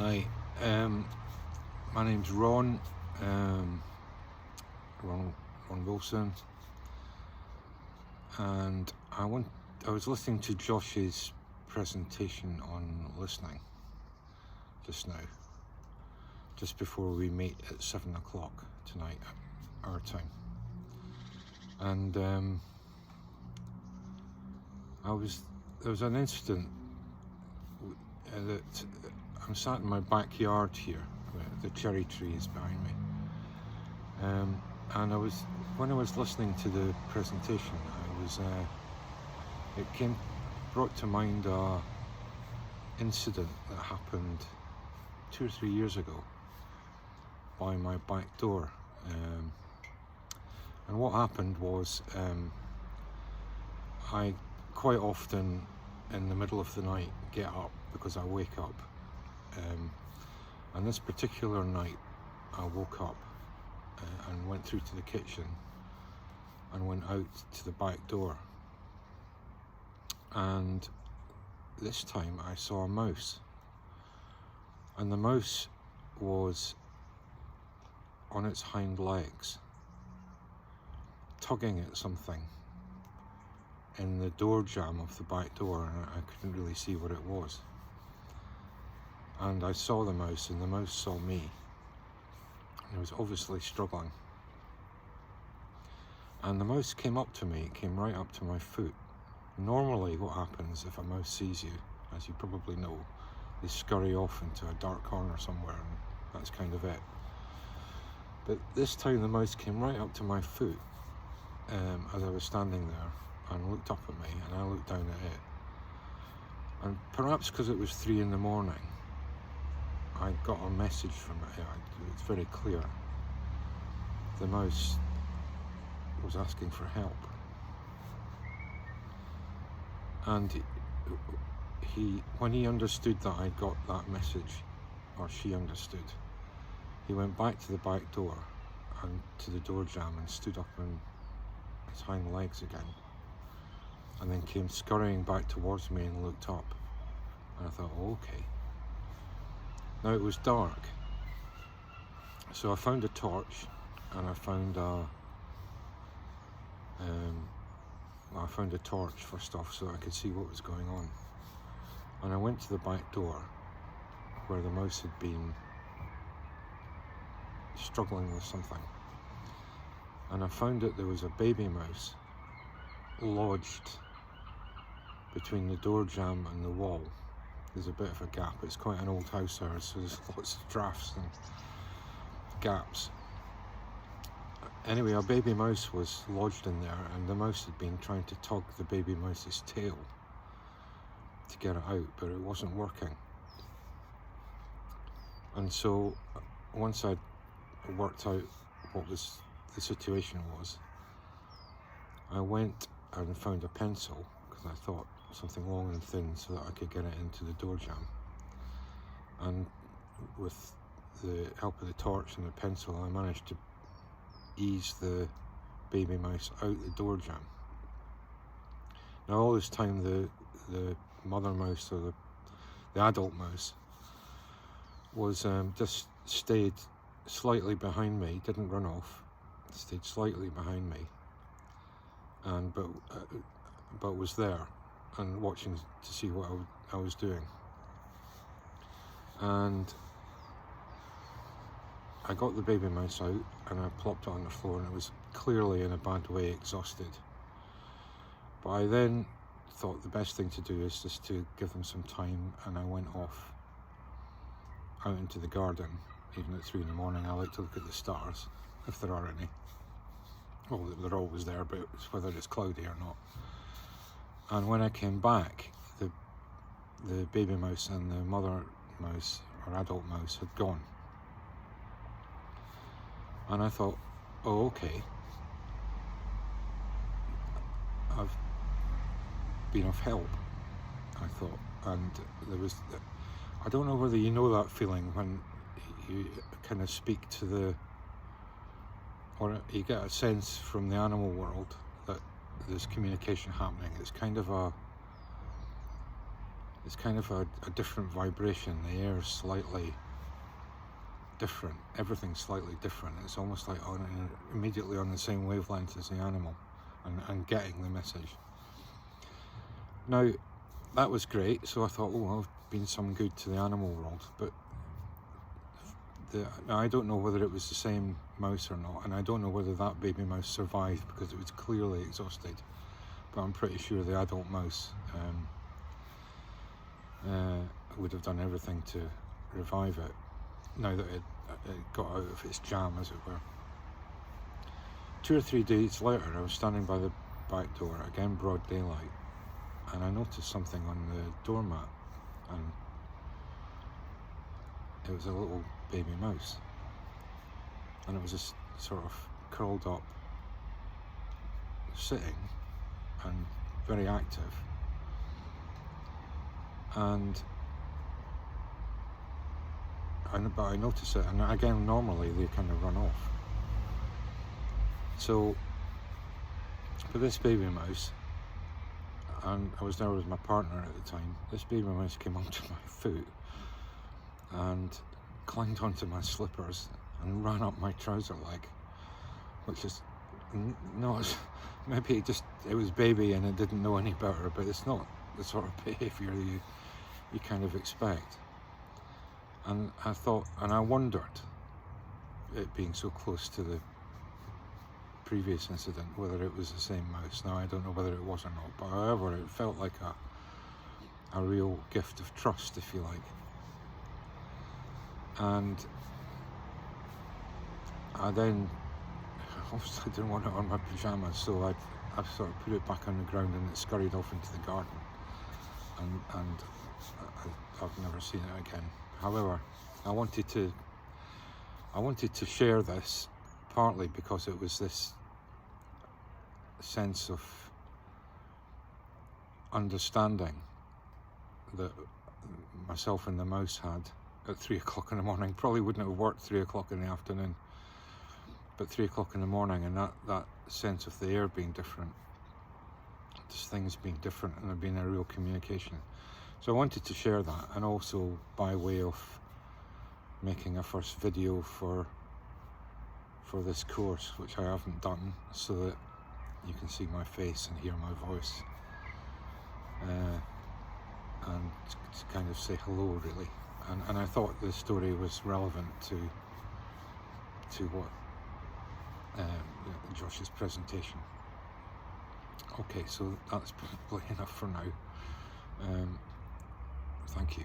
Hi, my name's Ron, Ron Wilson, and I was listening to Josh's presentation on listening just now, just before we meet at 7 o'clock tonight, our time, and there was an incident that I'm sat in my backyard here. The cherry tree is behind me, and when I was listening to the presentation, it brought to mind a incident that happened 2 or 3 years ago by my back door, and what happened was I quite often in the middle of the night get up because I wake up, and this particular night I woke up and went through to the kitchen and went out to the back door, and this time I saw a mouse, and the mouse was on its hind legs tugging at something in the door jamb of the back door, and I couldn't really see what it was. And I saw the mouse, and the mouse saw me, and it was obviously struggling. And the mouse came up to me, came right up to my foot. Normally what happens if a mouse sees you, as you probably know, they scurry off into a dark corner somewhere, and that's kind of it. But this time the mouse came right up to my foot as I was standing there, and looked up at me, and I looked down at it. And perhaps because it was 3 in the morning, I got a message from it. It's very clear. The mouse was asking for help, and when he understood that I got that message, or she understood, he went back to the back door and to the door jamb and stood up on his hind legs again, and then came scurrying back towards me and looked up, and I thought, oh, okay. Now it was dark, so I found a torch, and I found a torch first off so I could see what was going on, and I went to the back door where the mouse had been struggling with something, and I found that there was a baby mouse lodged between the door jamb and the wall. There's a bit of a gap. It's quite an old house there, so there's lots of drafts and gaps. Anyway, a baby mouse was lodged in there, and the mouse had been trying to tug the baby mouse's tail to get it out, but it wasn't working. And so once I'd worked out what the situation was, I went and found a pencil, because I thought something long and thin so that I could get it into the door jamb. And with the help of the torch and the pencil, I managed to ease the baby mouse out the door jamb. Now all this time the mother mouse, or the adult mouse, was just stayed slightly behind me, didn't run off, stayed slightly behind me, and but was there and watching to see what I was doing. And I got the baby mouse out, and I plopped it on the floor, and it was clearly in a bad way exhausted. But I then thought the best thing to do is just to give them some time, and I went off out into the garden. Even at 3 in the morning, I like to look at the stars, if there are any. Well, they're always there, but it's whether it's cloudy or not. And when I came back, the baby mouse and the mother mouse, or adult mouse, had gone. And I thought, oh, okay, I've been of help, I thought. And I don't know whether you know that feeling when you kind of speak to or you get a sense from the animal world that there's communication happening. It's kind of it's kind of a different vibration. The air is slightly different. Everything's slightly different. It's almost like immediately on the same wavelength as the animal, and getting the message. Now, that was great. So I thought, oh, I've been some good to the animal world. But now I don't know whether it was the same mouse or not, and I don't know whether that baby mouse survived because it was clearly exhausted. But I'm pretty sure the adult mouse would have done everything to revive it, now that it got out of its jam, as it were. 2 or 3 days later, I was standing by the back door, again broad daylight, and I noticed something on the doormat, and it was a little baby mouse, and it was just sort of curled up, sitting, and very active. But I noticed it, and again, normally they kind of run off. So, for this baby mouse, and I was there with my partner at the time, this baby mouse came onto my foot and climbed onto my slippers and ran up my trouser leg, which is not, maybe it was baby and it didn't know any better, but it's not the sort of behaviour you kind of expect. And I thought, and I wondered, it being so close to the previous incident, whether it was the same mouse. Now I don't know whether it was or not, but however, it felt like a real gift of trust, if you like. And I then, obviously didn't want it on my pyjamas, so I sort of put it back on the ground, and it scurried off into the garden, and I've never seen it again. However, I wanted to share this, partly because it was this sense of understanding that myself and the mouse had at 3 o'clock in the morning. Probably wouldn't have worked 3 o'clock in the afternoon, but 3 o'clock in the morning, and that sense of the air being different, just things being different, and there being a real communication. So I wanted to share that, and also by way of making a first video for this course, which I haven't done, so that you can see my face and hear my voice, and to kind of say hello, really. And I thought the story was relevant to what Josh's presentation. Okay, so that's probably enough for now. Thank you.